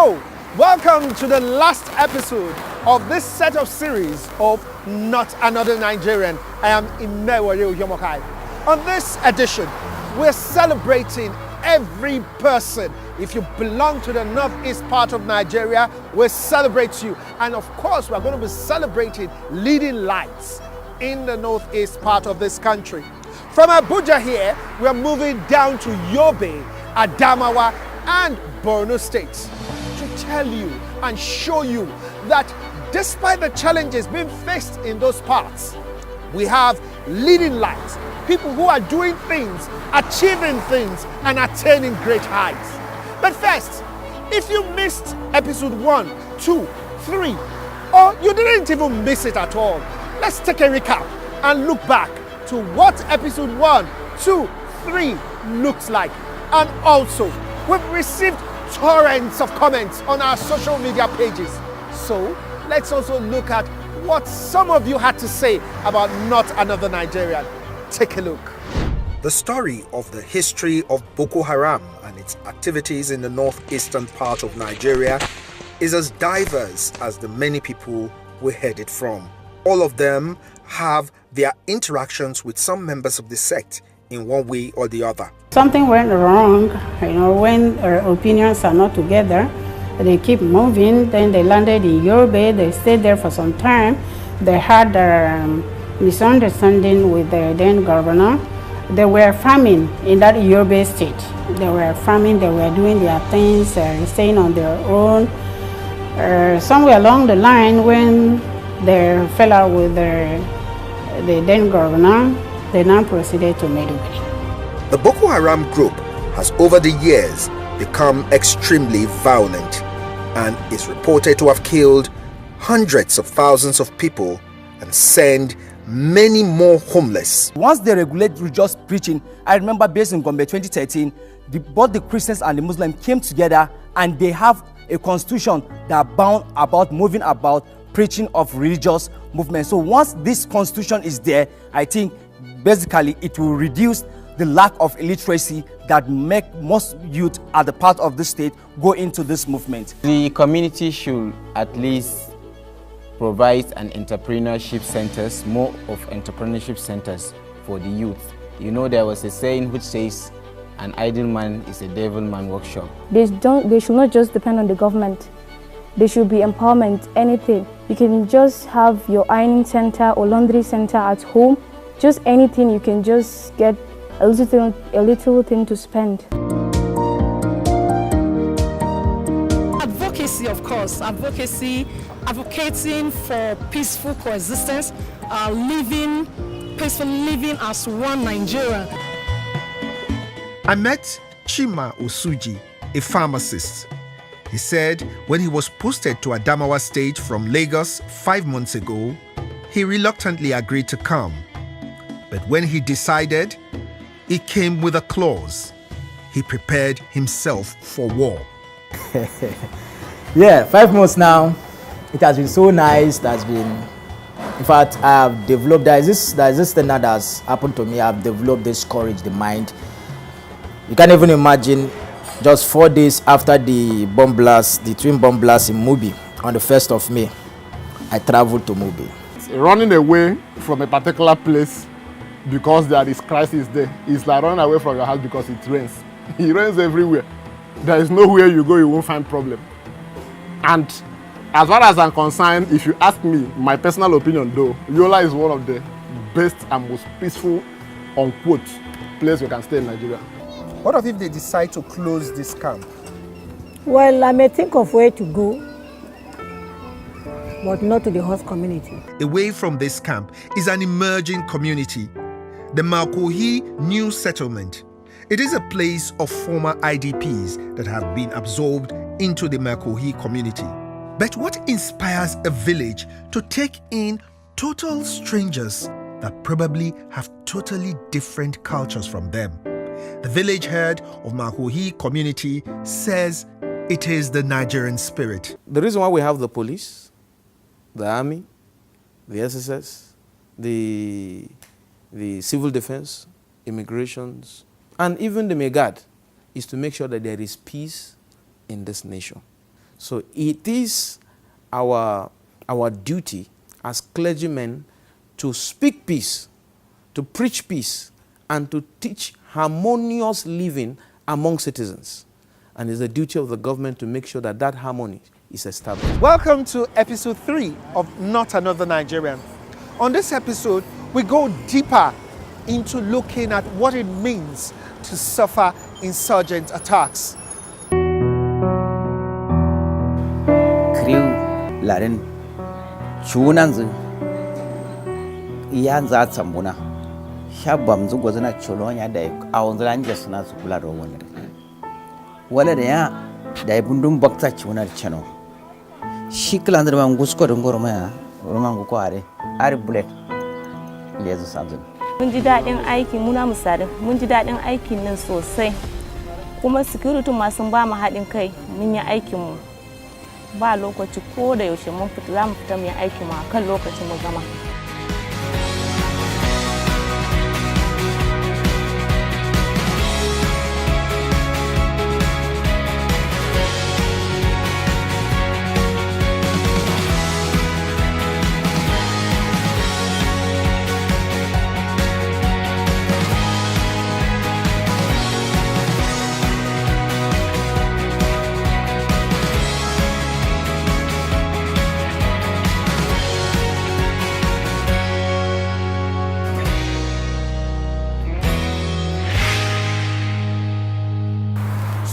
Hello, welcome to the last episode of this set of series of Not Another Nigerian. I am Imewore Yomokai. On this edition, we're celebrating every person. If you belong to the northeast part of Nigeria, we celebrate you. And of course, we're going to be celebrating leading lights in the northeast part of this country. From Abuja here, we're moving down to Yobe, Adamawa, and Borno states to tell you and show you that despite the challenges being faced in those parts, we have leading lights, people who are doing things, achieving things, and attaining great heights. But first, if you missed episode 1, 2, 3, or you didn't even miss it at all, let's take a recap and look back to what episode 1, 2, 3 looks like. And also, we've received torrents of comments on our social media pages. So let's also look at what some of you had to say about Not Another Nigerian. Take a look. The story of the history of Boko Haram and its activities in the northeastern part of Nigeria is as diverse as the many people we heard it from. All of them have their interactions with some members of the sect in one way or the other. Something went wrong, when opinions are not together, they keep moving, then they landed in Yobe, they stayed there for some time. They had a misunderstanding with the then governor. They were farming in that Yobe state. They were farming, they were doing their things, staying on their own. Somewhere along the line, when they fell out with the then governor, they now proceeded to Maiduguri. The Boko Haram group has over the years become extremely violent and is reported to have killed hundreds of thousands of people and send many more homeless. Once they regulate religious preaching, I remember based in Gombe 2013, both the Christians and the Muslims came together and they have a constitution that bound about moving about preaching of religious movement. So once this constitution is there, I think basically it will reduce the lack of illiteracy that make most youth at the part of the state go into this movement. The community should at least provide an entrepreneurship centers, more of entrepreneurship centers for the youth. You know, there was a saying which says, an idle man is a devil man workshop. They should not just depend on the government. There should be empowerment, anything. You can just have your ironing center or laundry center at home. Just anything, you can just get a little thing to spend. Advocacy, of course. Advocacy, advocating for peaceful coexistence, peacefully living as one Nigeria. I met Chima Osuji, a pharmacist. He said when he was posted to Adamawa State from Lagos 5 months ago, he reluctantly agreed to come. But when he decided, it came with a clause. He prepared himself for war. Yeah, 5 months now. It has been so nice. It has been, in fact, I have developed, there is this thing that has happened to me. I have developed this courage, the mind. You can't even imagine, just 4 days after the bomb blast, the twin bomb blast in Mubi, on the 1st of May, I traveled to Mubi. Running away from a particular place because there is crisis there, it's like running away from your house because it rains. It rains everywhere. There is nowhere you go, you won't find problem. And as far as I'm concerned, if you ask me, my personal opinion though, Yola is one of the best and most peaceful, unquote, place you can stay in Nigeria. What if they decide to close this camp? Well, I may think of where to go, but not to the host community. Away from this camp is an emerging community, the Makohi New Settlement. It is a place of former IDPs that have been absorbed into the Makohi community. But what inspires a village to take in total strangers that probably have totally different cultures from them? The village head of Makohi community says it is the Nigerian spirit. The reason why we have the police, the army, the SSS, the civil defense, immigrations, and even the Megad is to make sure that there is peace in this nation. So it is our duty as clergymen to speak peace, to preach peace, and to teach harmonious living among citizens. And it's the duty of the government to make sure that that harmony is established. Welcome to episode 3 of Not Another Nigerian. On this episode, we go deeper into looking at what it means to suffer insurgent attacks. Kriu laren chunanzu iyanza tsambuna shabam zugo zana cholonya da awonzala nje suna su kula da wannan wala da ya da bundun bakta chunar chano shiklandar man gusko don gorma ya roman ko are bullet lezu sabzin. Mun ji daɗin aiki muna misalin mun ji daɗin aikin nan sosai kuma security ma sun ba mu haɗin kai mun yi aikin mu ba lokaci ko da yaushe mun fita za mu fita mu yi aikin mu akan lokacin mu gama.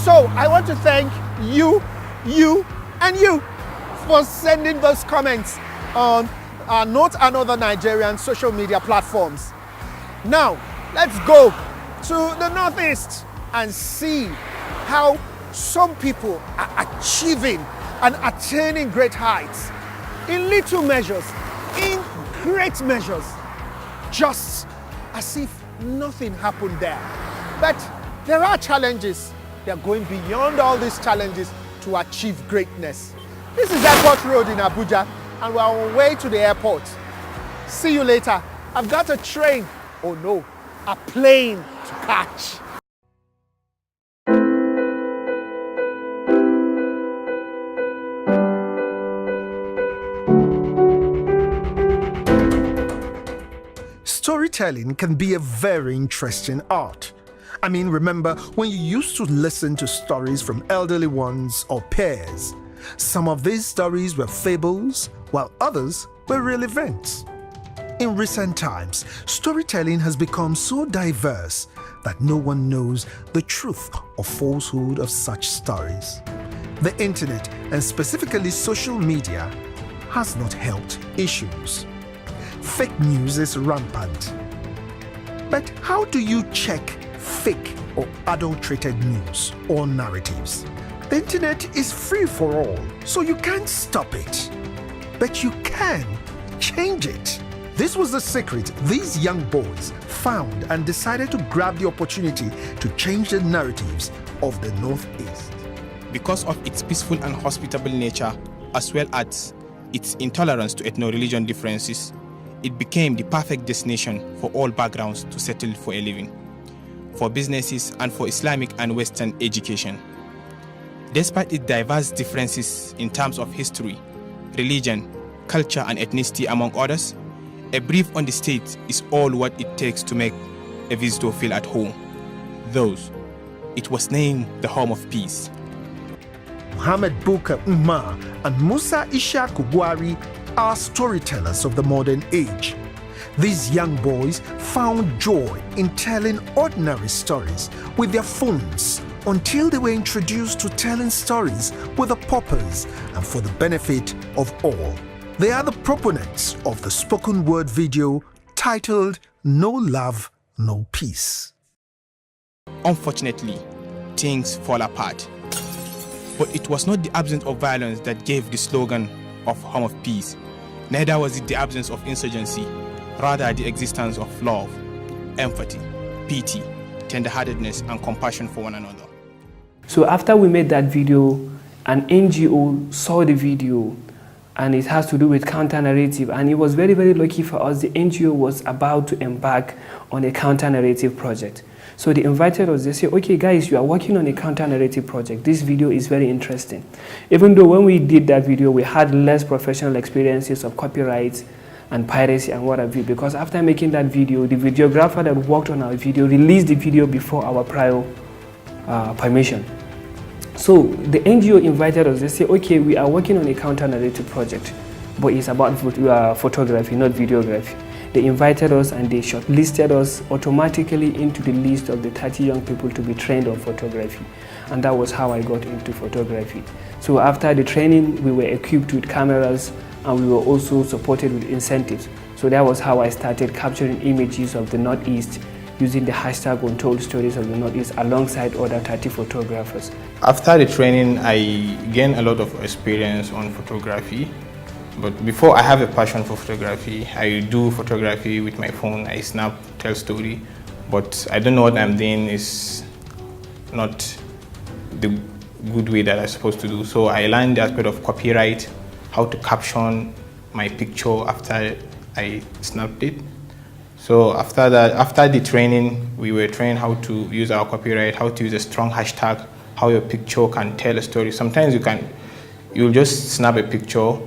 So I want to thank you, and you for sending those comments on our Not Another Nigerian social media platforms. Now, let's go to the Northeast and see how some people are achieving and attaining great heights in little measures, in great measures, just as if nothing happened there. But there are challenges. They're going beyond all these challenges to achieve greatness. This is Airport Road in Abuja, and we're on our way to the airport. See you later. I've got a train, oh no, a plane to catch. Storytelling can be a very interesting art. I mean, remember when you used to listen to stories from elderly ones or peers? Some of these stories were fables, while others were real events. In recent times, storytelling has become so diverse that no one knows the truth or falsehood of such stories. The internet, and specifically social media, has not helped issues. Fake news is rampant. But how do you check fake or adulterated news or narratives? The internet is free for all, so you can't stop it. But you can change it. This was the secret these young boys found and decided to grab the opportunity to change the narratives of the Northeast. Because of its peaceful and hospitable nature, as well as its intolerance to ethno-religion differences, it became the perfect destination for all backgrounds to settle for a living, for businesses and for Islamic and Western education. Despite its diverse differences in terms of history, religion, culture and ethnicity among others, a brief on the state is all what it takes to make a visitor feel at home. Thus, it was named the Home of Peace. Muhammad Bukar Umar and Musa Isha Kubwari are storytellers of the modern age. These young boys found joy in telling ordinary stories with their phones until they were introduced to telling stories with a purpose and for the benefit of all. They are the proponents of the spoken word video titled No Love, No Peace. Unfortunately, things fall apart. But it was not the absence of violence that gave the slogan of Home of Peace. Neither was it the absence of insurgency, rather the existence of love, empathy, pity, tender-heartedness, and compassion for one another. So after we made that video, an NGO saw the video and it has to do with counter-narrative. And it was very, very lucky for us. The NGO was about to embark on a counter-narrative project. So they invited us. They said, okay, guys, you are working on a counter-narrative project. This video is very interesting. Even though when we did that video, we had less professional experiences of copyright and piracy and what have you, because after making that video, the videographer that worked on our video released the video before our prior permission. So the NGO invited us. They say, okay, we are working on a counter-narrative project, but it's about photography, not videography. They invited us and they shortlisted us automatically into the list of the 30 young people to be trained on photography. And that was how I got into photography. So after the training, we were equipped with cameras and we were also supported with incentives. So that was how I started capturing images of the Northeast using the hashtag Untold Stories of the Northeast alongside other 30 photographers. After the training, I gained a lot of experience on photography. But before, I have a passion for photography. I do photography with my phone. I snap, tell story. But I don't know what I'm doing is not the good way that I'm supposed to do. So I learned the aspect of copyright, how to caption my picture after I snapped it. So after that, after the training, we were trained how to use our copyright, how to use a strong hashtag, how your picture can tell a story. Sometimes you'll just snap a picture,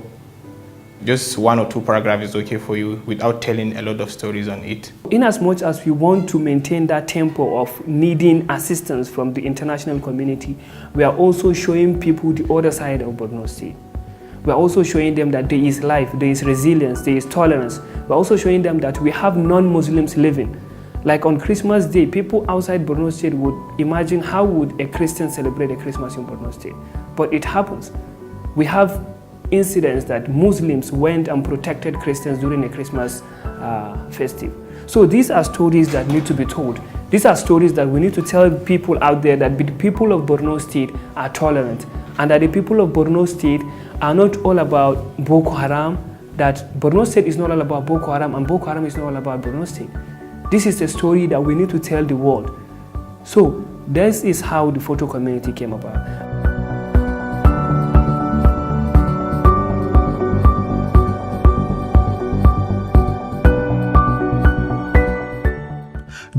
just 1 or 2 paragraphs is okay for you without telling a lot of stories on it. In as much as we want to maintain that tempo of needing assistance from the international community, we are also showing people the other side of Borno State. We are also showing them that there is life, there is resilience, there is tolerance. We are also showing them that we have non-Muslims living. Like on Christmas Day, people outside Borno State would imagine how would a Christian celebrate a Christmas in Borno State. But it happens. We have incidents that Muslims went and protected Christians during a Christmas festive. So these are stories that need to be told. These are stories that we need to tell people out there that the people of Borno State are tolerant and that the people of Borno State are not all about Boko Haram, that Borno State is not all about Boko Haram and Boko Haram is not all about Borno State. This is a story that we need to tell the world. So this is how the photo community came about.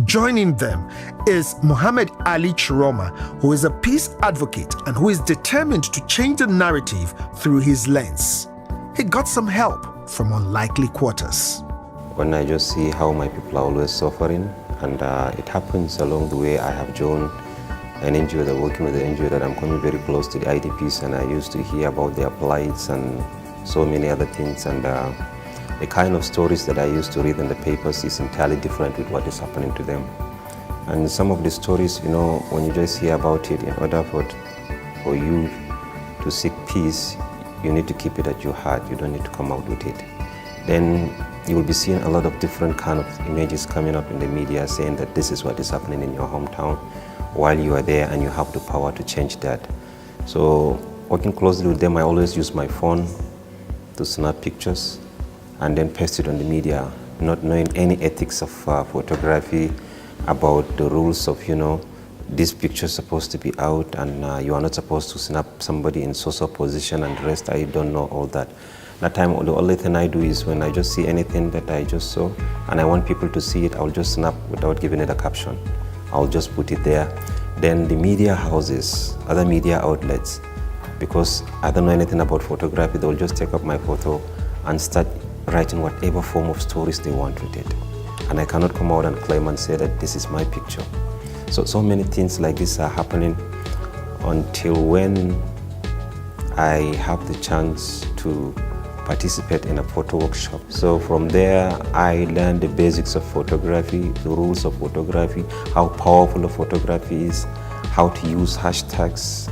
Joining them is Muhammad Ali Chiroma, who is a peace advocate and who is determined to change the narrative through his lens. He got some help from unlikely quarters. When I just see how my people are always suffering, and it happens along the way, I have joined an NGO that working with the NGO that I'm coming very close to the IDPs, and I used to hear about their plights and so many other things, and the kind of stories that I used to read in the papers is entirely different with what is happening to them. And some of the stories, you know, when you just hear about it, in order for you to seek peace, you need to keep it at your heart. You don't need to come out with it. Then you will be seeing a lot of different kind of images coming up in the media saying that this is what is happening in your hometown while you are there and you have the power to change that. So working closely with them, I always use my phone to snap pictures and then paste it on the media, not knowing any ethics of photography, about the rules of, you know, this picture is supposed to be out and you are not supposed to snap somebody in social position and the rest. I don't know all that. That time, the only thing I do is when I just see anything that I just saw and I want people to see it, I'll just snap without giving it a caption. I'll just put it there. Then the media houses, other media outlets, because I don't know anything about photography, they'll just take up my photo and start writing whatever form of stories they want with it. And I cannot come out and claim and say that this is my picture. So many things like this are happening until when I have the chance to participate in a photo workshop. So from there, I learned the basics of photography, the rules of photography, how powerful a photography is, how to use hashtags,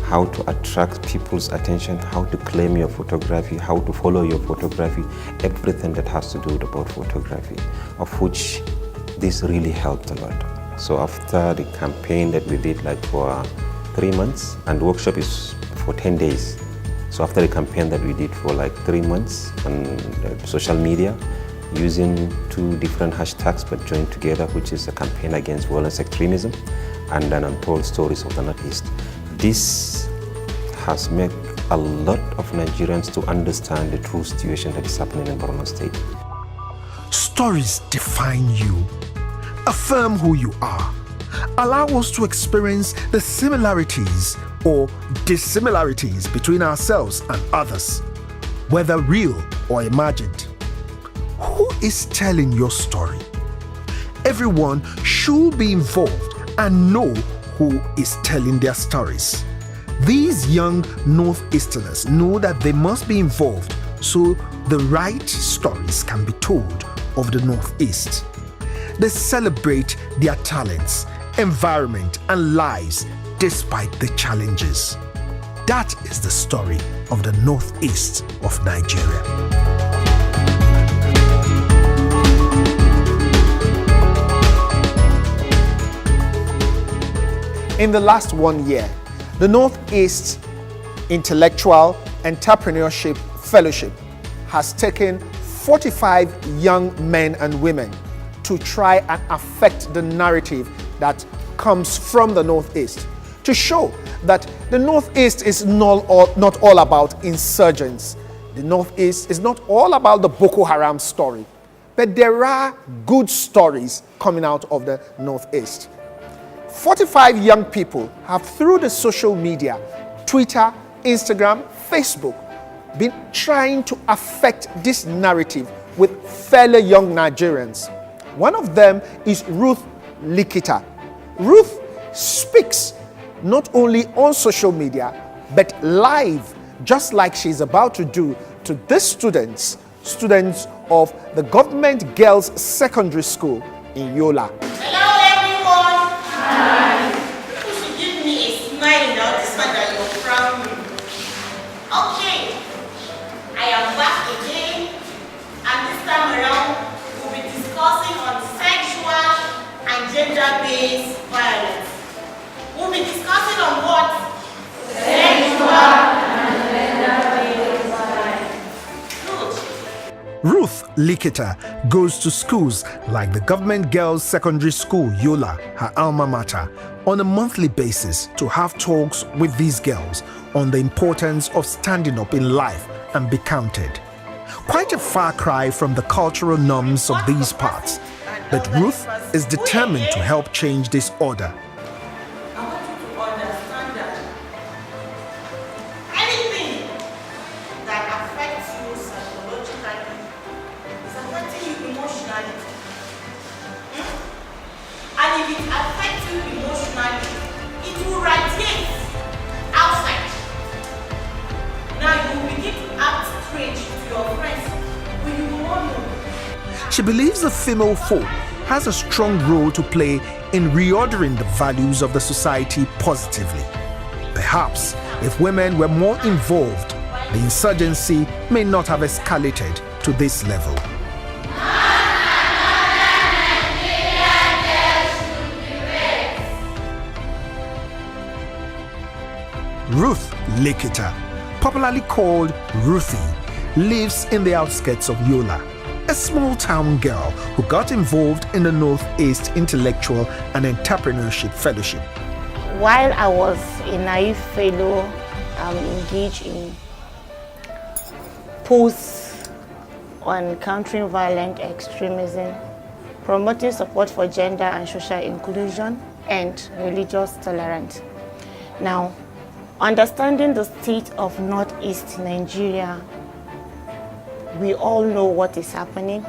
how to attract people's attention, how to claim your photography, how to follow your photography, everything that has to do about photography, of which this really helped a lot. So after the campaign that we did like for 3 months, and the workshop is for 10 days. So after the campaign that we did for like 3 months on social media, using 2 different hashtags but joined together, which is a campaign against violence extremism and an Untold Stories of the Northeast. This has made a lot of Nigerians to understand the true situation that is happening in Borno State. Stories define you. Affirm who you are. Allow us to experience the similarities or dissimilarities between ourselves and others, whether real or imagined. Who is telling your story? Everyone should be involved and know who is telling their stories. These young Northeasterners know that they must be involved so the right stories can be told of the Northeast. They celebrate their talents, environment, and lives despite the challenges. That is the story of the Northeast of Nigeria. In the last 1 year, the Northeast Intellectual Entrepreneurship Fellowship has taken 45 young men and women to try and affect the narrative that comes from the Northeast, to show that the Northeast is not all about insurgents. The Northeast is not all about the Boko Haram story, but there are good stories coming out of the Northeast. 45 young people have, through the social media, Twitter, Instagram, Facebook, been trying to affect this narrative with fellow young Nigerians. One of them is Ruth Likita. Ruth speaks not only on social media, but live, just like she's about to do to these students of the Government Girls Secondary School in Yola. Hello everyone! Hi! People should give me a smile now, this one that you're frowning. Okay, I am back again, and this time around we'll be discussing on sexual and gender-based violence. We'll be discussing on what? Sexual and gender-based violence. Good. Ruth Likita goes to schools like the Government Girls Secondary School, Yola, her alma mater, on a monthly basis to have talks with these girls on the importance of standing up in life and be counted. Quite a far cry from the cultural norms of these parts, but Ruth is determined to help change this order. I want you to understand that anything that affects you psychologically is affecting you emotionally. And if it affects you emotionally, it will radiate outside. Now you will begin to act strange to your friends when you don't know. She believes the female folk has a strong role to play in reordering the values of the society positively. Perhaps if women were more involved, the insurgency may not have escalated to this level. Ruth Likita, popularly called Ruthie, lives in the outskirts of Yola, a small town girl who got involved in the Northeast Intellectual and Entrepreneurship Fellowship. While I was a naive fellow, I'm engaged in posts on countering violent extremism, promoting support for gender and social inclusion, and religious tolerance. Now, understanding the state of Northeast Nigeria, we all know what is happening,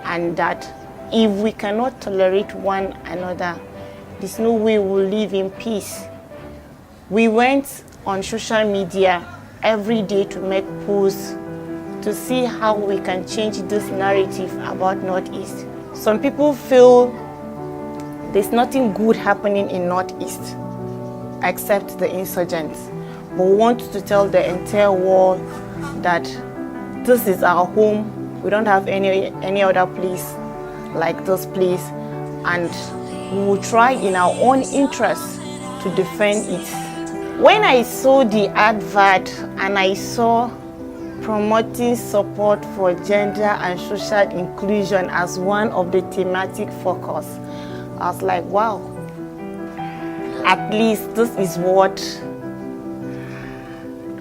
and that if we cannot tolerate one another, there's no way we'll live in peace. We went on social media every day to make posts to see how we can change this narrative about Northeast. Some people feel there's nothing good happening in Northeast except the insurgents, but we want to tell the entire world that this is our home. We don't have any other place like this place, and we will try in our own interest to defend it. When I saw the advert and I saw promoting support for gender and social inclusion as one of the thematic focus, I was like, wow, at least this is what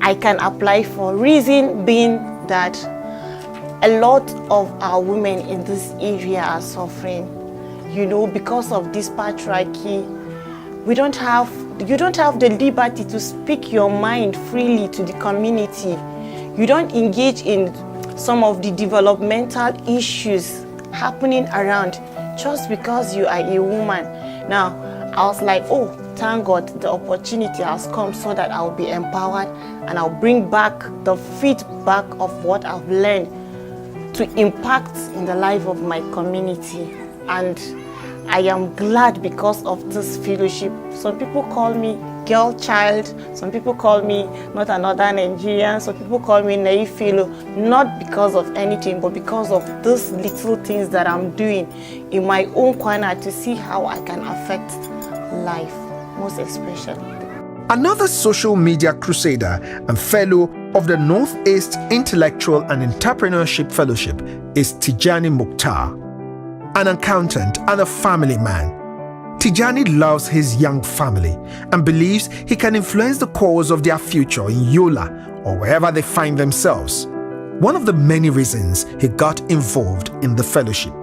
I can apply for. Reason being that a lot of our women in this area are suffering, you know, because of this patriarchy. You don't have the liberty to speak your mind freely to the community. You don't engage in some of the developmental issues happening around just because you are a woman. Now, I was like, oh, thank God the opportunity has come so that I'll be empowered and I'll bring back the feedback of what I've learned to impact in the life of my community. And I am glad because of this fellowship. Some people call me girl child, some people call me not another Nigerian, some people call me naive fellow, not because of anything, but because of these little things that I'm doing in my own corner to see how I can affect life, most especially. Another social media crusader and fellow of the Northeast Intellectual and Entrepreneurship Fellowship is Tijani Mukhtar, an accountant and a family man. Tijani loves his young family and believes he can influence the course of their future in Yola or wherever they find themselves. One of the many reasons he got involved in the fellowship.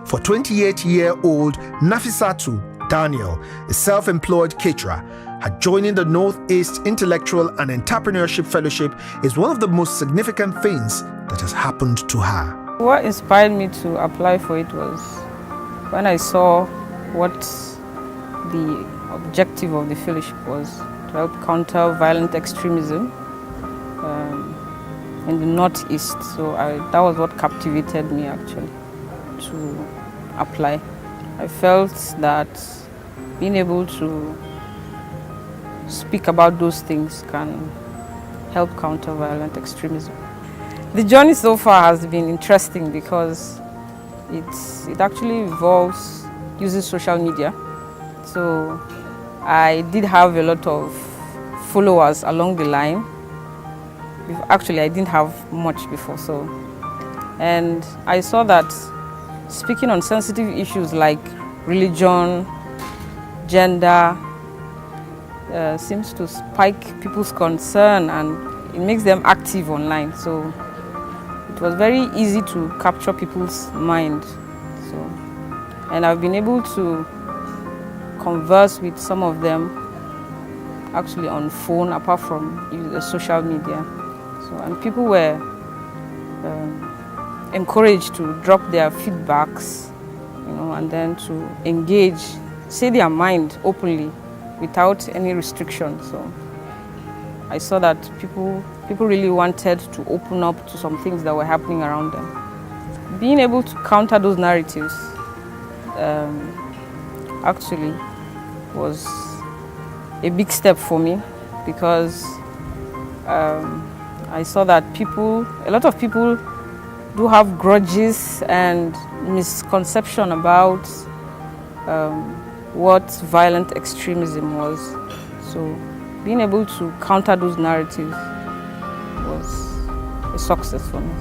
For 28-year-old Nafisatu Daniel, a self-employed caterer, her joining the Northeast Intellectual and Entrepreneurship Fellowship is one of the most significant things that has happened to her. What inspired me to apply for it was when I saw what the objective of the fellowship was, to help counter violent extremism in the Northeast. So that was what captivated me actually to apply. I felt that being able to speak about those things can help counter violent extremism. The journey so far has been interesting because it actually involves using social media. So I did have a lot of followers along the line. Actually, I didn't have much before, and I saw that speaking on sensitive issues like religion, gender, seems to spike people's concern and it makes them active online. So it was very easy to capture people's mind. And I've been able to converse with some of them actually on phone apart from the social media. And people were encouraged to drop their feedbacks, and then to engage, say their mind openly without any restriction. So I saw that people really wanted to open up to some things that were happening around them. Being able to counter those narratives actually was a big step for me because I saw that a lot of people do have grudges and misconception about what violent extremism was. So being able to counter those narratives was a success for me.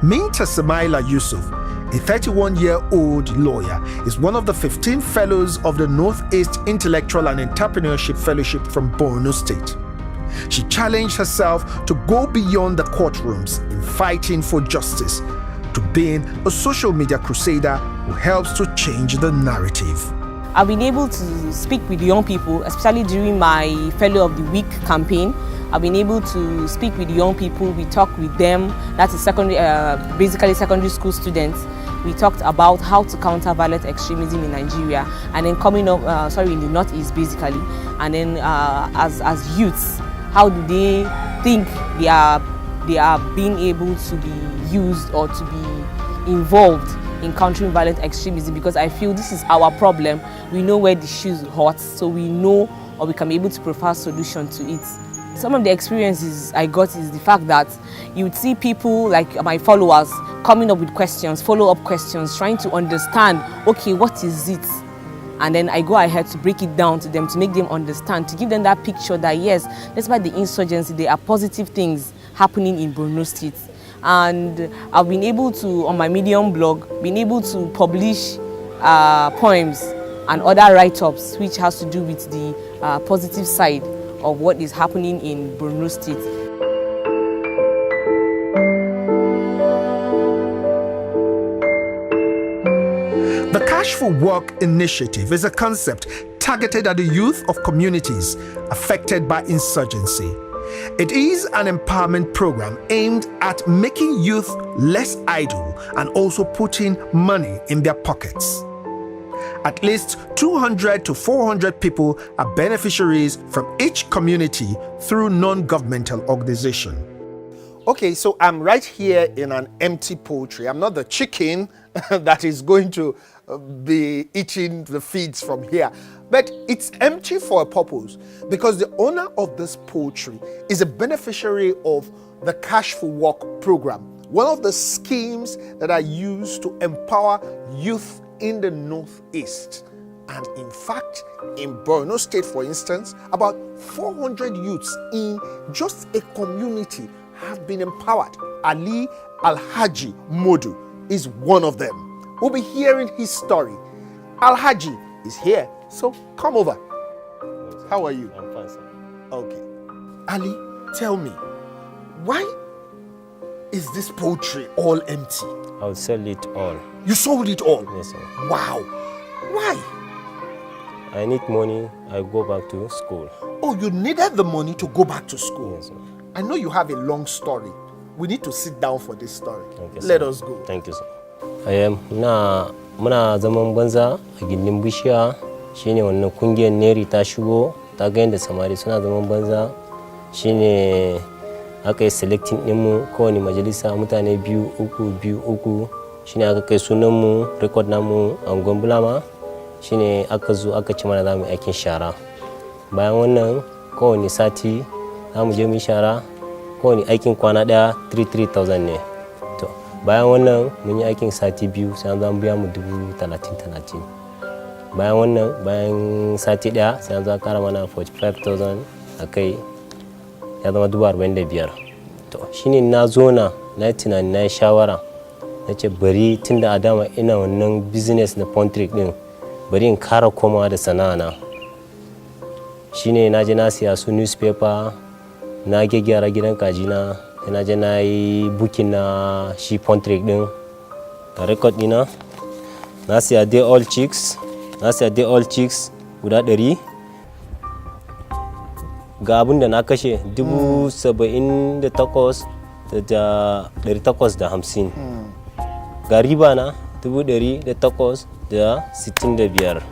Minta Samaila Yusuf, a 31-year-old lawyer, is one of the 15 fellows of the Northeast Intellectual and Entrepreneurship Fellowship from Borno State. She challenged herself to go beyond the courtrooms in fighting for justice to being a social media crusader who helps to change the narrative. I've been able to speak with young people, especially during my Fellow of the Week campaign. I've been able to speak with young people. We talk with them. That is basically secondary school students. We talked about how to counter violent extremism in Nigeria, and then coming up, in the Northeast basically, and then as youths, how do they think they are being able to be used or to be involved in countering violent extremism, because I feel this is our problem. We know where the shoes hurt, so we know, or we can be able to provide solution to it. Some of the experiences I got is the fact that you would see people like my followers coming up with questions, follow-up questions, trying to understand, okay, what is it? And then I go ahead to break it down to them, to make them understand, to give them that picture that yes, despite the insurgency, there are positive things happening in Borno State. And I've been able to, on my Medium blog, been able to publish poems and other write-ups which has to do with the positive side of what is happening in Borno State. The Cash for Work initiative is a concept targeted at the youth of communities affected by insurgency. It is an empowerment program aimed at making youth less idle and also putting money in their pockets. At least 200 to 400 people are beneficiaries from each community through non-governmental organization. Okay, so I'm right here in an empty poultry. I'm not the chicken that is going to be eating the feeds from here. But it's empty for a purpose, because the owner of this poultry is a beneficiary of the Cash for Work program, one of the schemes that are used to empower youth in the Northeast. And in fact, in Borno State, for instance, about 400 youths in just a community have been empowered. Ali Alhaji Modu is one of them. We'll be hearing his story. Alhaji is here, so come over. How are you? I'm fine, sir. Okay. Ali, tell me, why is this poultry all empty? I'll sell it all. You sold it all? Yes, sir. Wow. Why? I need money. I go back to school. Oh, you needed the money to go back to school? Yes, sir. I know you have a long story. We need to sit down for this story. Okay, Let sir. us go. Thank you, sir. Muna zaman banza a gindin bishiya, shine wannan kungiyar Neri ta shigo, ta ga yadda samari suna zaman banza, shine aka yi selecting ɗinmu kowane majalisa mutane biyu uku, shine aka kai sunanmu, record namu a Angon Bulama, shine aka zo aka ci mana za mu aikin shara. Bayan wannan kowane sati za mu je mu shara, kowane aikin kwana ɗaya 3,000 ne. To bayan wannan mun yi aikin sati biyu sai an zo biya mu 30,000. Bayan wannan bayan sati ɗaya sai an zo kara mana 45,000 a kai, ya zama 45,000. To shine na zo na tunani na shawara, na ce bari tunda a dama ina wannan business na poultry din, bari in kara komawa da sana'a na. Shine na je na siya su newspaper, na gyara gidan kajina, na je na yi booking na shi poultry din, da record dina, na siya day all chicks guda 100. Ga abin da na kashe 78,850. Ga riba na 108,65.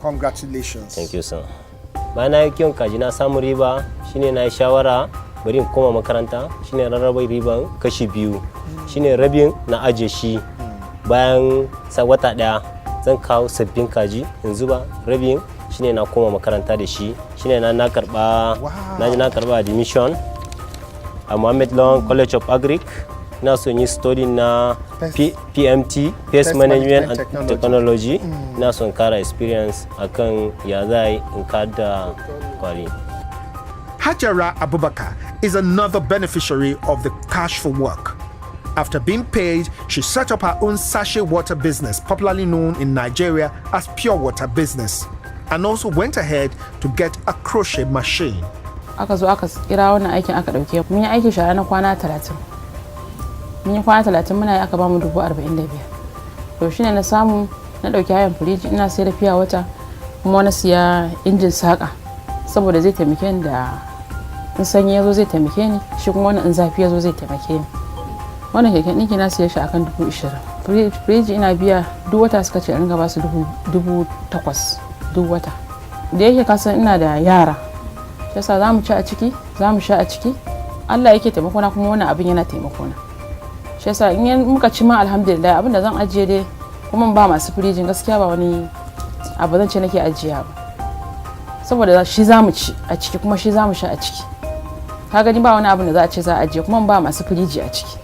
Congratulations. Thank you, sir. Bayan na yi kiwon kaji na samu riba, shine na yi shawara bari in koma makaranta, shine rarraba riban kashi biyu. Shine rabin na aje shi, bayan wata ɗaya zan kawo sabbin kaji in zuba, rabin shine na koma makaranta da shi. Shine na karba admission a Mohammed Lawan College of Agric. Ina so yi study na PMT, Pest Management and Technology. Ina so kara experience akan ya zai in kada kwari. Hajara Abubakar is another beneficiary of the Cash for Work. After being paid, she set up her own sachet water business, popularly known in Nigeria as pure water business, and also went ahead to get a crochet machine. Aka zo aka kira wannan aikin aka dauke mun yi aikin shara na kwana 30. Mun yi kwana 30 muna yi aka ba mu 45,000. To shine na samu na dauki hayan firiji, ina sai da fiya wata, kuma na siya injin saka saboda zai taimake ni da in sanyi yazo zai taimake ni, shi kuma wannan in zafi yazo zai taimake ni. Wannan keken ɗinki na siya shi akan 20,000. Firiji ina biya duk wata, suka ce in ringa ba su 8,000 duk wata. Da yake kasan ina da yara, yasa za mu ci a ciki, za mu sha a ciki, Allah yake taimakona kuma wannan abin yana taimakona. Shi yasa in muka ci ma alhamdulillah abin da zan ajiye dai kuma ba masu firijin gaskiya ba wani abu zan ce nake ajiya ba. Saboda shi za mu ci a ciki kuma shi za mu sha a ciki. Ka gani ba wani abin da za a ce za a ajiye kuma ba masu firiji a ciki.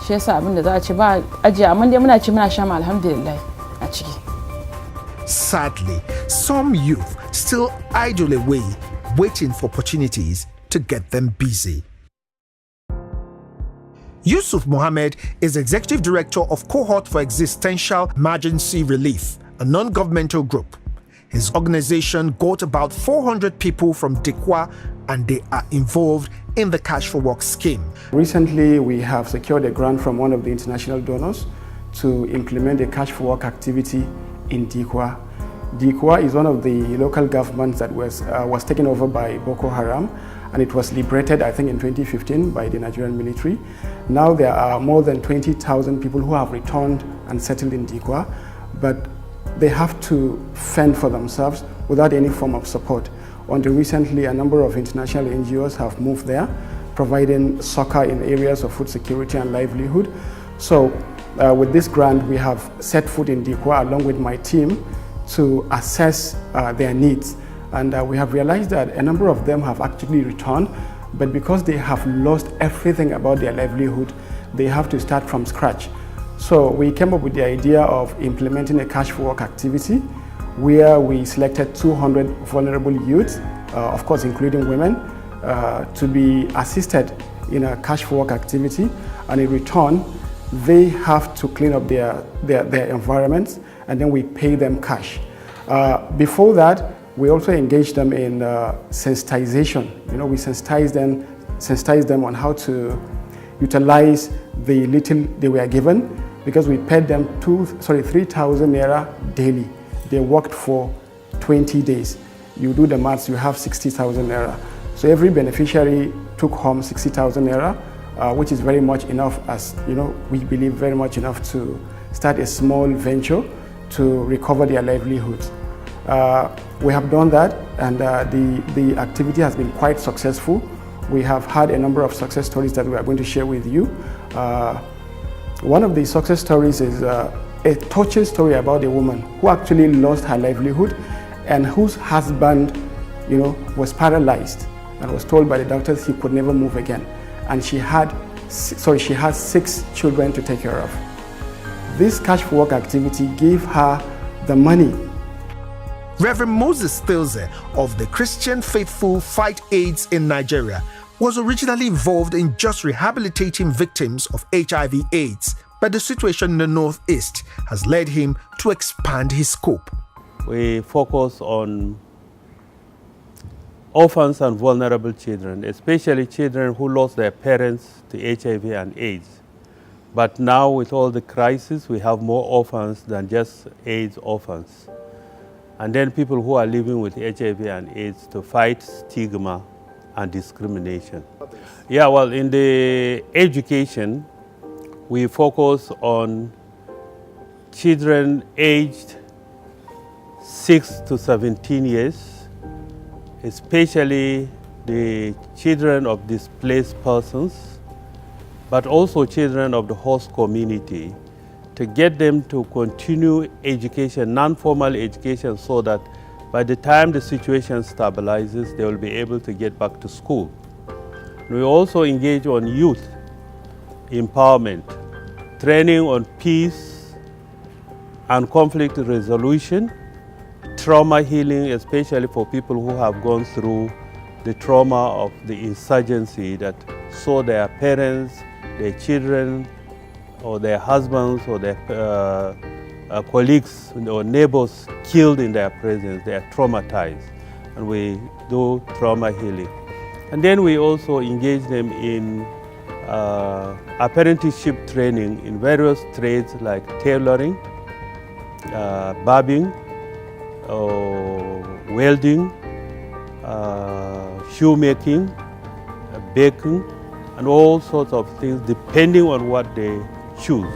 Shi yasa abin da za a ce ba ajiya amma dai muna ci muna sha ma alhamdulillah a ciki. Sadly, some youth still idle away, waiting for opportunities to get them busy. Yusuf Mohammed is Executive Director of Cohort for Existential Emergency Relief, a non-governmental group. His organization got about 400 people from Dikwa and they are involved in the Cash for Work scheme. Recently, we have secured a grant from one of the international donors to implement a Cash for Work activity in Dikwa. Dikwa is one of the local governments that was taken over by Boko Haram, and it was liberated, I think, in 2015 by the Nigerian military. Now there are more than 20,000 people who have returned and settled in Dikwa, but they have to fend for themselves without any form of support. Until recently, a number of international NGOs have moved there, providing succor in areas of food security and livelihood. So with this grant, we have set foot in Dikwa along with my team to assess their needs. And we have realized that a number of them have actually returned, but because they have lost everything about their livelihood, they have to start from scratch. So we came up with the idea of implementing a Cash for Work activity where we selected 200 vulnerable youths, of course including women, to be assisted in a Cash for Work activity, and in return they have to clean up their environments, and then we pay them cash. Before that, we also engage them in sensitization. You know, we sensitize them on how to utilize the little they were given, because we paid them 3,000 naira daily. They worked for 20 days. You do the maths, you have 60,000 naira. So every beneficiary took home 60,000 naira, which is very much enough, as you know, we believe very much enough to start a small venture to recover their livelihoods. We have done that, and the activity has been quite successful. We have had a number of success stories that we are going to share with you. One of the success stories is a touching story about a woman who actually lost her livelihood and whose husband, you know, was paralyzed and was told by the doctors he could never move again. And she had 6 children to take care of. This Cash for Work activity gave her the money. Reverend Moses Stilze of the Christian Faithful Fight AIDS in Nigeria was originally involved in just rehabilitating victims of HIV/AIDS, but the situation in the Northeast has led him to expand his scope. We focus on orphans and vulnerable children, especially children who lost their parents to HIV and AIDS. But now with all the crisis, we have more orphans than just AIDS orphans. And then people who are living with HIV and AIDS to fight stigma and discrimination. Yeah, well, in the education, we focus on children aged 6 to 17 years, especially the children of displaced persons, but also children of the host community, to get them to continue education, non-formal education, so that by the time the situation stabilizes, they will be able to get back to school. We also engage on youth empowerment, training on peace and conflict resolution, trauma healing, especially for people who have gone through the trauma of the insurgency that saw their parents, their children, or their husbands, or their colleagues or neighbors killed in their presence. They are traumatized, and we do trauma healing. And then we also engage them in apprenticeship training in various trades like tailoring, barbing, welding, shoemaking, baking, and all sorts of things depending on what they choose.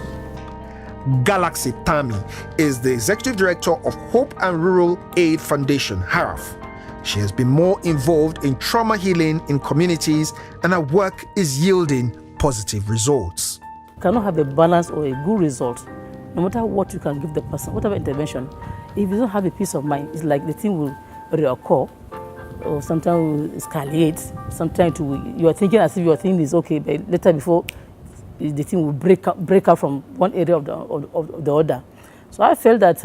Galaxy Tami is the Executive Director of Hope and Rural Aid Foundation, HARAF. She has been more involved in trauma healing in communities, and her work is yielding positive results. You cannot have a balance or a good result, no matter what you can give the person, whatever intervention. If you don't have a peace of mind, it's like the thing will reoccur, or sometimes will escalate. Sometimes you are thinking as if your thing is okay, but later before the thing will break out from one area of the other. So I felt that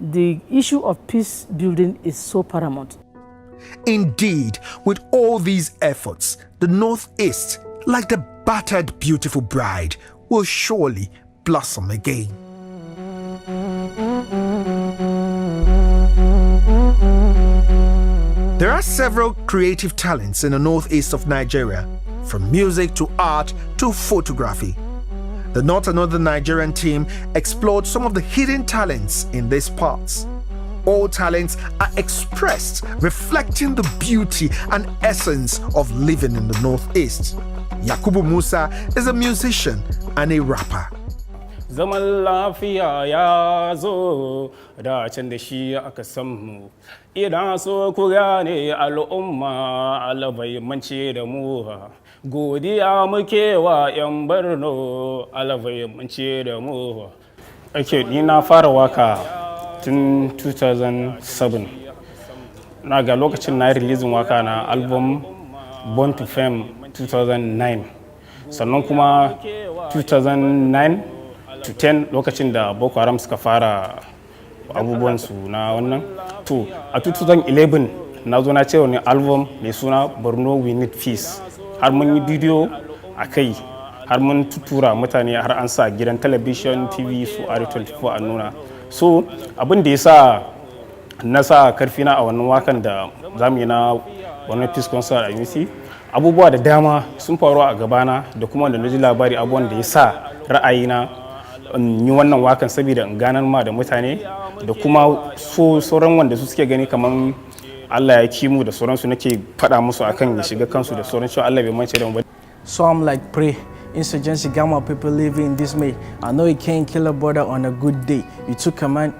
the issue of peace building is so paramount. Indeed, with all these efforts, the Northeast, like the battered beautiful bride, will surely blossom again. There are several creative talents in the northeast of Nigeria, from music to art to photography. The Not Another Nigerian team explored some of the hidden talents in these parts. All talents are expressed, reflecting the beauty and essence of living in the northeast. Yakubu Musa is a musician and a rapper. Zaman lafiya ya zo da can da shi aka samu, idan so ku gane al'umma alabai mance da mu, godiya muke wa 'yan Borno alabai mance da mu. Okay, ni na fara waka tun 2007. Na ga lokacin na releasing waka na album Born to Fame 2009. Sannan kuma 2009 to 10 lokacin da Boko Haram suka fara abubuwansu na wannan. To a 2011 na zo na ce wani album mai suna Borno We Need Peace. Har mun yi bidiyo a kai, har mun tutura mutane, har an sa gidan talabishin, TV su R24 a nuna. So abin da ya sa na sa karfi na a wannan wakan da zamu yi na wannan peace concert a UC, abubuwa da dama sun faru a gabana da kuma wanda na ji labari, abubuwan da ya sa ra'ayina in yi wannan wakan saboda in ganar ma da mutane da kuma so sauran wanda su suke gani kamar Allah ya kimu da sauransu, nake faɗa musu akan ya shiga kansu da sauran cewa Allah bai mance da mu ba. So I'm like, pray. Insurgency got my people living in dismay. I know you can't kill a brother on a good day. You took a man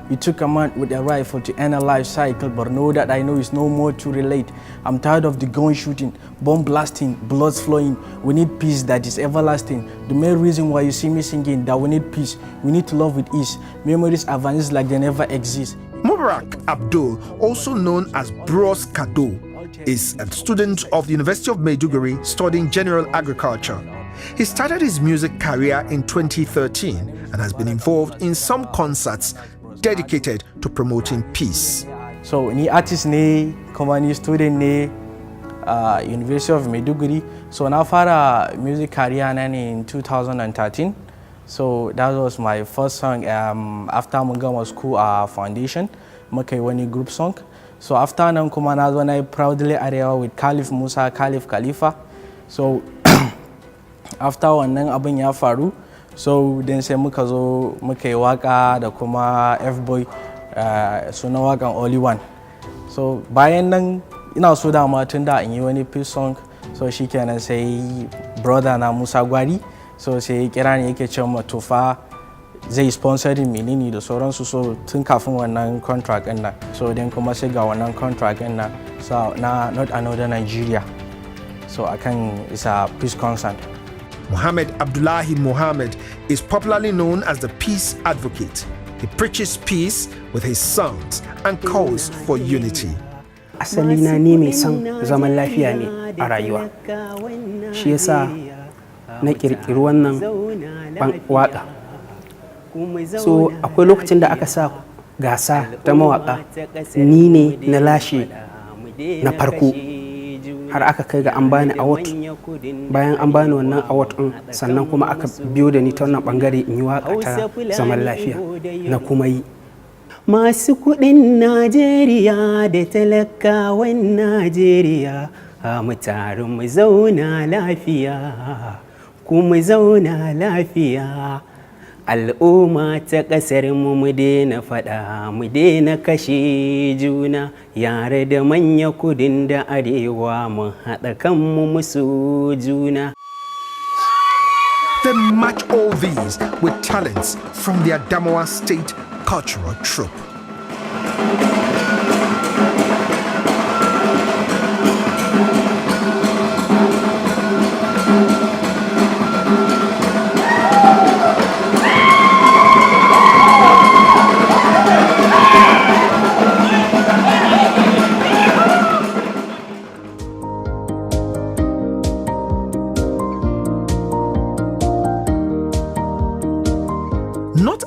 with a rifle to end a life cycle, but know that I know it's no more to relate. I'm tired of the gun shooting, bomb blasting, blood flowing. We need peace that is everlasting. The main reason why you see me singing that we need peace, we need to love with ease. Memories are vanished like they never exist. Mubarak Abdul, also known as Bros Kado, is a student of the University of Maiduguri studying general agriculture. He started his music career in 2013 and has been involved in some concerts dedicated to promoting peace. So, ni artist ne, kuma ni student ne, University of Maiduguri. So, na fara music career in 2013. So, that was my first song after mun gama school foundation, muka yi wani group song. So, after nan kuma na zo na yi Proudly Arewa with Khalif Musa, Khalif Khalifa. So, after wannan abin ya faru, so then sai muka zo muka yi waka da kuma F-boy sunan wakan Only One. So bayan nan ina so dama tun da in yi wani peace song, so shikenan sai brother na Musa Gwari, so sai kira ni yake cewa tofa zai sponsoring menene da sauransu, so tun kafin wannan contract din nan. So then kuma sai ga wannan contract din nan, so na Not Another Nigeria, so akan is a peace concert. Muhammad Abdullahi Muhammad is popularly known as the peace advocate. He preaches peace with his songs and calls for unity. Asali na ni mai son zaman lafiya ne a rayuwa. Shi yasa na kirkiri wannan waka. So akwai lokacin da aka sa gasa ta mawaka, ni ne na lashe na farko. Har aka kai ga an bani award, bayan an bani wannan award din sannan kuma aka biyo da ni ta wannan bangare in yi waka ta zaman lafiya na kuma yi. Masu kudin Najeriya da talakawan Najeriya, mu taru mu zauna lafiya, kuma zauna lafiya. Al'umma ta ƙasar mu daina faɗa, mu daina kashe juna, yare da manya kudin da arewa mu haɗa kanmu musu juna. They match all these with talents from the Adamawa State Cultural Troupe.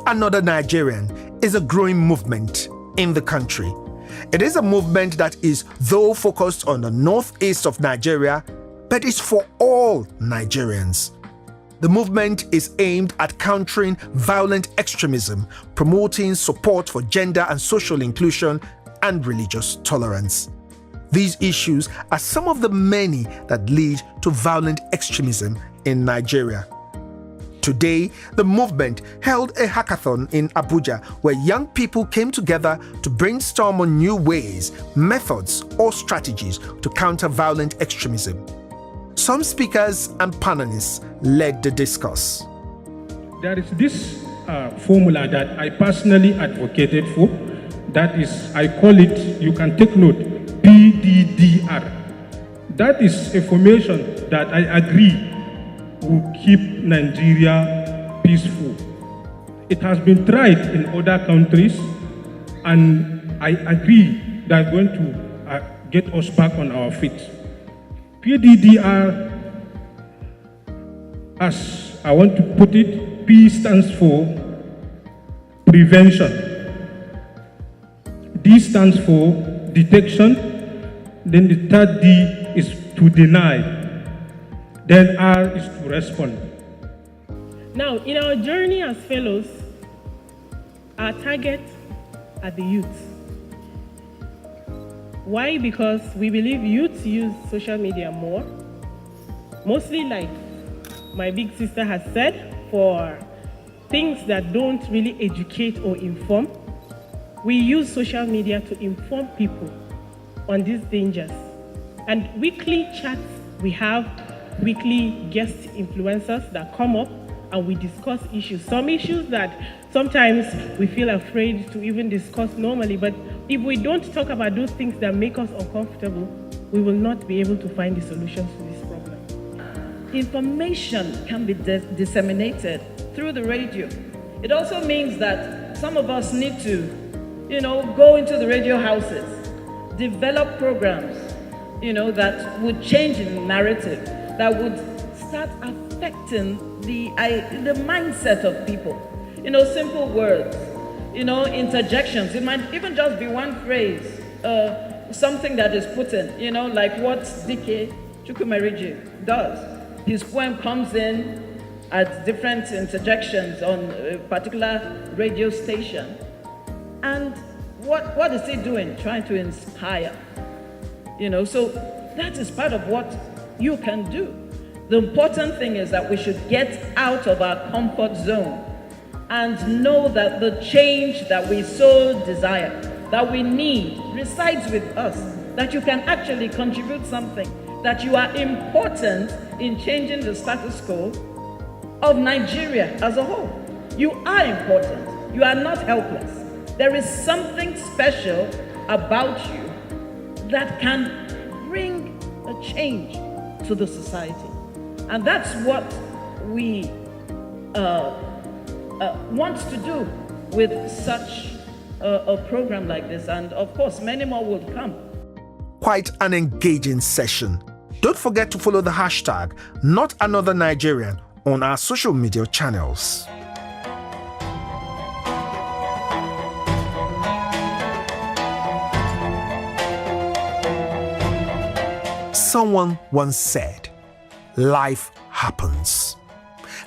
Another Nigerian is a growing movement in the country. It is a movement that is, though focused on the northeast of Nigeria, but is for all Nigerians. The movement is aimed at countering violent extremism, promoting support for gender and social inclusion, and religious tolerance. These issues are some of the many that lead to violent extremism in Nigeria. Today, the movement held a hackathon in Abuja where young people came together to brainstorm on new ways, methods, or strategies to counter violent extremism. Some speakers and panelists led the discourse. There is this formula that I personally advocated for. That is, I call it, you can take note, PDDR. That is a formation that I agree will keep Nigeria peaceful. It has been tried in other countries, and I agree that's going to get us back on our feet. PDDR, as I want to put it, P stands for prevention. D stands for detection. Then the third D is to deny. Then R is to respond. Now, in our journey as fellows, our target are the youth. Why? Because we believe youth use social media more, mostly like my big sister has said, for things that don't really educate or inform. We use social media to inform people on these dangers. And weekly chats, we have weekly guest influencers that come up and we discuss issues. Some issues that sometimes we feel afraid to even discuss normally, but if we don't talk about those things that make us uncomfortable, we will not be able to find the solutions to this problem. Information can be disseminated through the radio. It also means that some of us need to, go into the radio houses, develop programs, that would change the narrative, that would start affecting the mindset of people. Simple words, interjections. It might even just be one phrase, something that is put in, like what Dike Chukwumeriji does. His poem comes in at different interjections on a particular radio station. And what is he doing? Trying to inspire. So that is part of what you can do. The important thing is that we should get out of our comfort zone and know that the change that we so desire, that we need, resides with us, that you can actually contribute something, that you are important in changing the status quo of Nigeria as a whole. You are important. You are not helpless. There is something special about you that can bring a change to the society. And that's what we want to do with such a program like this. And of course, many more will come. Quite an engaging session. Don't forget to follow the hashtag #NotAnotherNigerian on our social media channels. Someone once said, life happens.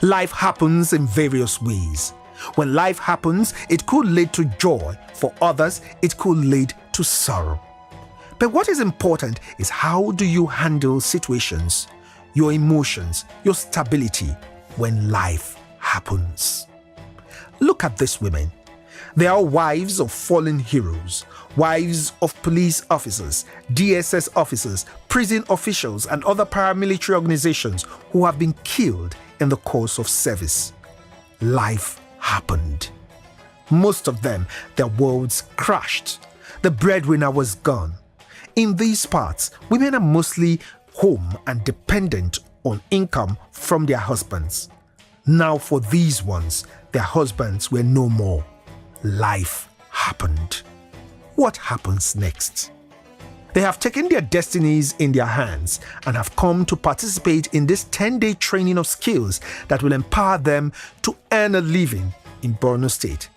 Life happens in various ways. When life happens, it could lead to joy. For others, it could lead to sorrow. But what is important is how do you handle situations, your emotions, your stability when life happens. Look at these women. They are wives of fallen heroes, wives of police officers, DSS officers, prison officials, and other paramilitary organizations who have been killed in the course of service. Life happened. Most of them, their worlds crashed. The breadwinner was gone. In these parts, women are mostly home and dependent on income from their husbands. Now for these ones, their husbands were no more. Life happened. What happens next? They have taken their destinies in their hands and have come to participate in this 10-day training of skills that will empower them to earn a living in Borno State.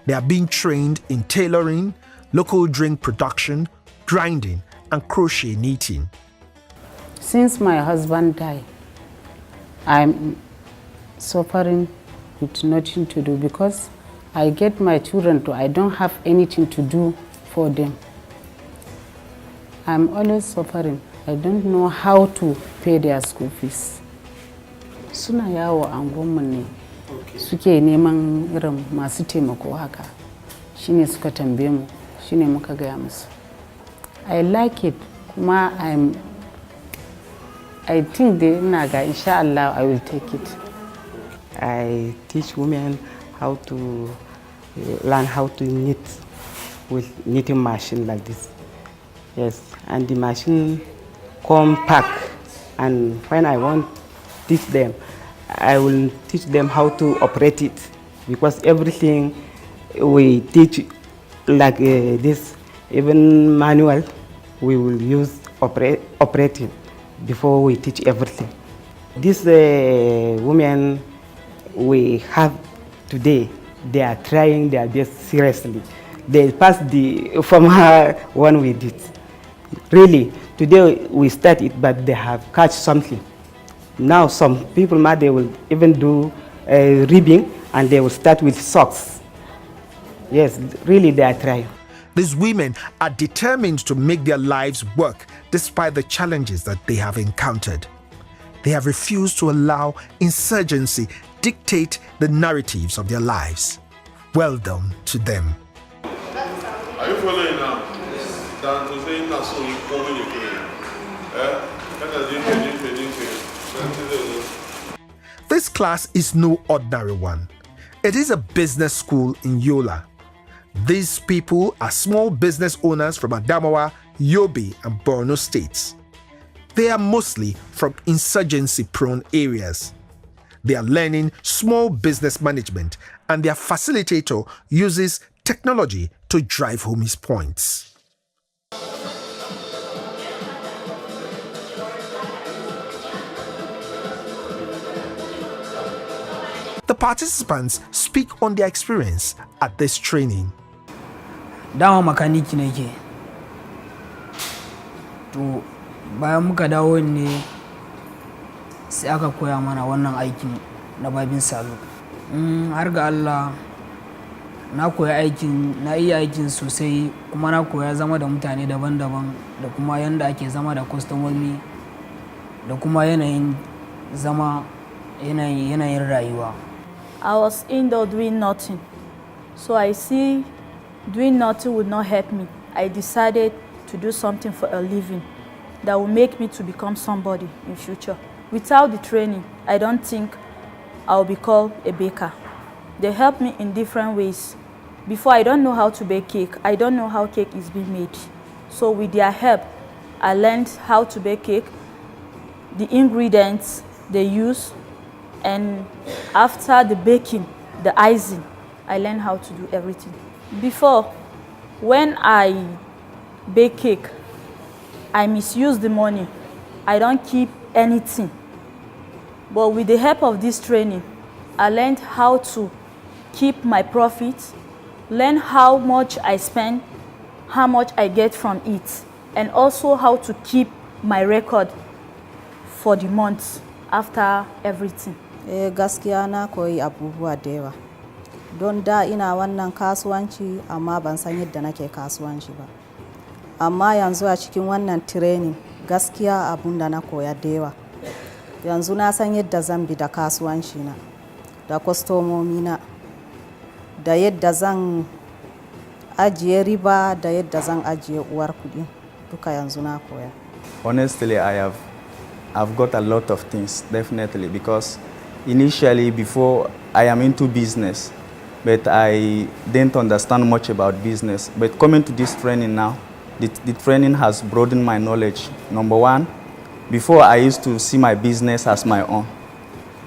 They are being trained in tailoring, local drink production, grinding, and crochet knitting. Since my husband died, I'm suffering with nothing to do because I get my children I don't have anything to do for them. I'm always suffering. I don't know how to pay their school fees. Suna yawo angonmu ne suke neman irin masu taimako haka. Shine suka tambaye mu, shine muka gaya musu. I like it, kuma I think that inshallah I will take it. I teach women how to learn how to knit with knitting machine like this. Yes, and the machine come pack, and when I want to teach them, I will teach them how to operate it, because everything we teach like this, even manual, we will use operating before we teach everything. These women we have today, they are trying their best seriously. They passed the former one we did. Really, today we started, but they have catch something. Now some people, they will even do ribbing, and they will start with socks. Yes, really they are trying. These women are determined to make their lives work despite the challenges that they have encountered. They have refused to allow insurgency dictate the narratives of their lives. Well done to them. Are you following now? Than to say not so informing you. This class is no ordinary one. It is a business school in Yola. These people are small business owners from Adamawa, Yobe, and Borno states. They are mostly from insurgency-prone areas. They are learning small business management, and their facilitator uses technology to drive home his points. The participants speak on their experience at this training. Dama makaniki nake. To bayan muka dawo ne sai aka koya mana wannan aikin na babin salo. Har ga Allah na koya aikin, na iya aikin sosai, kuma na koya zama da mutane daban-daban, da kuma yanda ake zama da kwastomomi, da kuma yanayin zama, yanayin rayuwa. I was indoor doing nothing. So I see doing nothing would not help me. I decided to do something for a living that will make me to become somebody in future. Without the training, I don't think I'll be called a baker. They help me in different ways. Before, I don't know how to bake cake. I don't know how cake is being made. So with their help, I learned how to bake cake, the ingredients they use, and after the baking, the icing, I learned how to do everything. Before, when I bake cake, I misuse the money. I don't keep anything. But with the help of this training, I learned how to keep my profits, learn how much I spend, how much I get from it, and also how to keep my record for the months after everything. Gaskiya na koyi abubuwa da yawa. Don da ina wannan kasuwanci amma ban san yadda nake kasuwanci ba. Amma yanzu a cikin wannan training gaskiya abun da na koya da yawa. Yanzu na san yadda zan bi da kasuwanci na, da kwastomomi na, da yadda zan ajiye riba, da yadda zan ajiye uwar kuɗi. Duka yanzu na koya. Honestly, I've got a lot of things, definitely, because initially, before I am into business, but I didn't understand much about business. But coming to this training now, the training has broadened my knowledge. Number one, before I used to see my business as my own.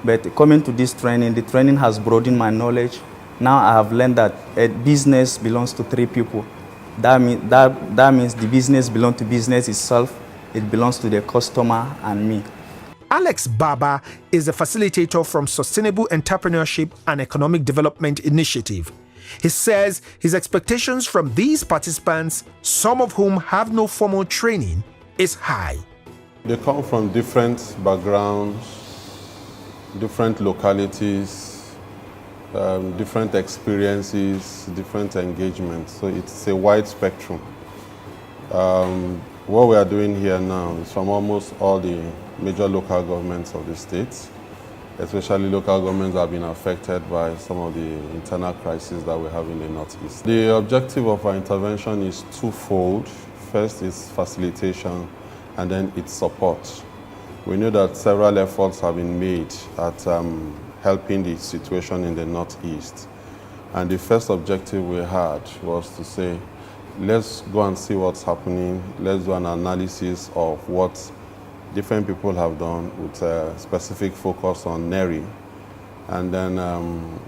But coming to this training, the training has broadened my knowledge. Now I have learned that a business belongs to three people. That means the business belongs to business itself, it belongs to the customer and me. Alex Baba is a facilitator from Sustainable Entrepreneurship and Economic Development Initiative. He says his expectations from these participants, some of whom have no formal training, is high. They come from different backgrounds, different localities, different experiences, different engagements. So it's a wide spectrum. What we are doing here now is from almost all the major local governments of the states, especially local governments that have been affected by some of the internal crises that we have in the Northeast. The objective of our intervention is twofold. First is facilitation, and then it's support. We know that several efforts have been made at helping the situation in the Northeast. And the first objective we had was to say, let's go and see what's happening. Let's do an analysis of what different people have done with a specific focus on NERI. And then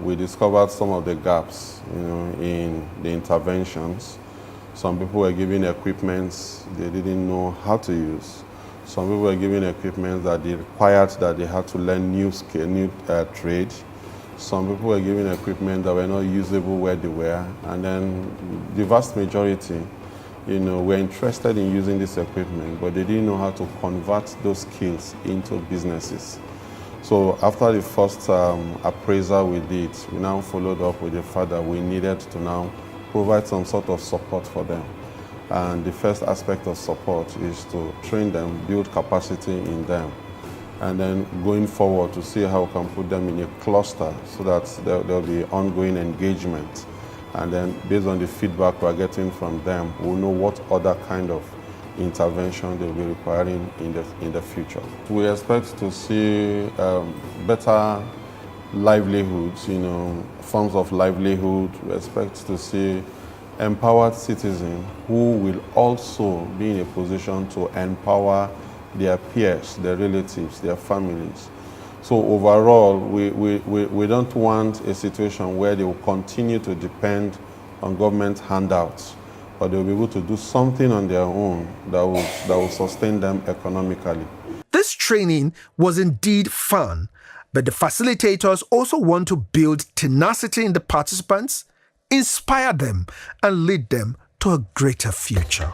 we discovered some of the gaps, in the interventions. Some people were given equipment they didn't know how to use. Some people were given equipment that they required that they had to learn new skill, new trade. Some people were given equipment that were not usable where they were. And then the vast majority, were interested in using this equipment, but they didn't know how to convert those skills into businesses. So after the first appraisal we did, we now followed up with the fact that we needed to now provide some sort of support for them. And the first aspect of support is to train them, build capacity in them, and then going forward to see how we can put them in a cluster so that there'll be ongoing engagement. And then based on the feedback we're getting from them, we'll know what other kind of intervention they'll be requiring in the future. We expect to see better livelihoods, forms of livelihood. We expect to see empowered citizens who will also be in a position to empower their peers, their relatives, their families. So overall, we don't want a situation where they will continue to depend on government handouts, but they'll be able to do something on their own that will sustain them economically. This training was indeed fun, but the facilitators also want to build tenacity in the participants, inspire them, and lead them to a greater future.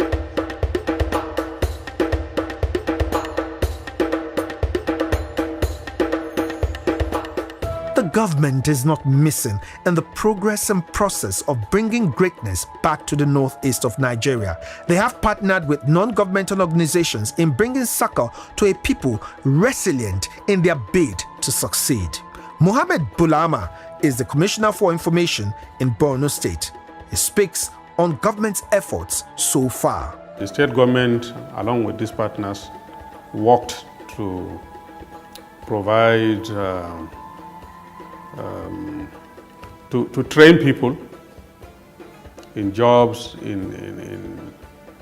The government is not missing in the progress and process of bringing greatness back to the northeast of Nigeria. They have partnered with non-governmental organizations in bringing succor to a people resilient in their bid to succeed. Mohammed Bulama is the Commissioner for Information in Borno State. He speaks on government's efforts so far. The state government, along with these partners, worked to provide to train people in jobs, in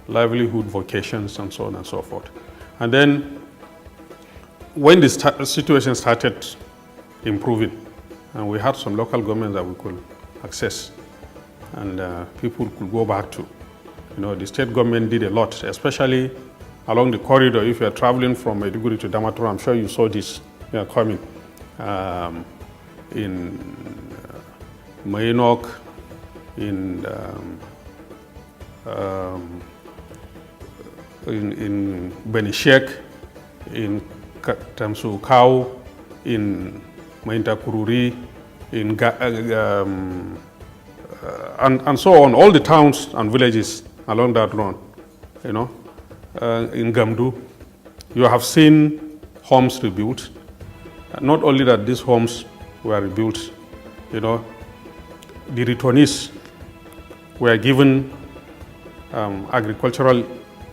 livelihood vocations, and so on and so forth. And then when the situation started improving, and we had some local governments that we could access, and people could go back to. The state government did a lot, especially along the corridor. If you are traveling from Maiduguri to Damaturu, I'm sure you saw this coming. In Mainok, in Benishek, in Tamsukau, in Maintakururi, and so on, all the towns and villages along that road, in Gamdu. You have seen homes rebuilt. Not only that these homes were rebuilt, the returnees were given agricultural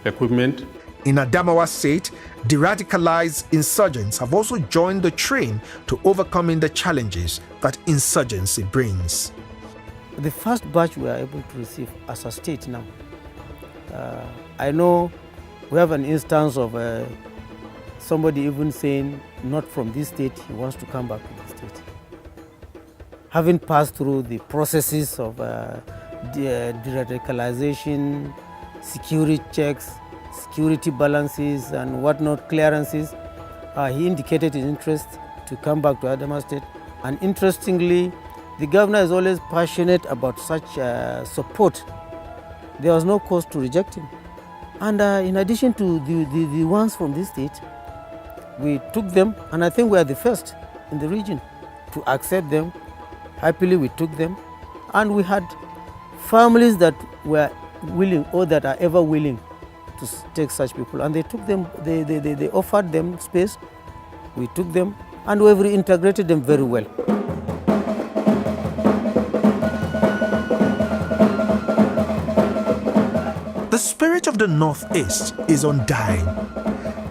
equipment. In Adamawa State, de-radicalized insurgents have also joined the train to overcoming the challenges that insurgency brings. The first batch we are able to receive as a state now. I know we have an instance of somebody even saying, not from this state, he wants to come back to the state. Having passed through the processes of de-radicalization, security checks, security balances and whatnot, clearances, He indicated his interest to come back to Adamawa State. And interestingly, the governor is always passionate about such support. There was no cause to reject him. And in addition to the ones from this state, we took them, and I think we are the first in the region to accept them. Happily, we took them. And we had families that were willing, or that are ever willing, to take such people. And they took them, they offered them space. We took them, and we've reintegrated them very well. The spirit of the Northeast is undying.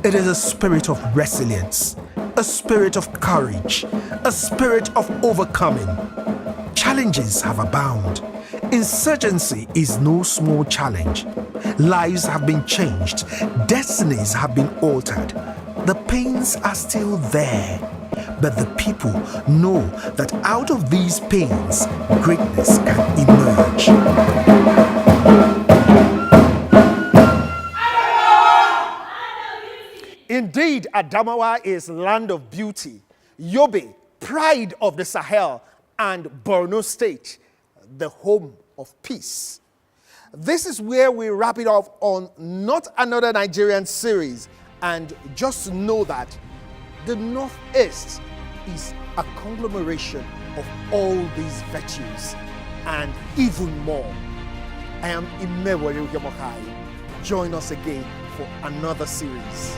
It is a spirit of resilience, a spirit of courage, a spirit of overcoming. Challenges have abound. Insurgency is no small challenge. Lives have been changed. Destinies have been altered. The pains are still there. But the people know that out of these pains, greatness can emerge. Indeed, Adamawa is land of beauty, Yobe, pride of the Sahel, and Borno State, the home of peace. This is where we wrap it off on Not Another Nigerian series. And just know that the Northeast is a conglomeration of all these virtues and even more. I am Imewere Yomokai. Join us again for another series.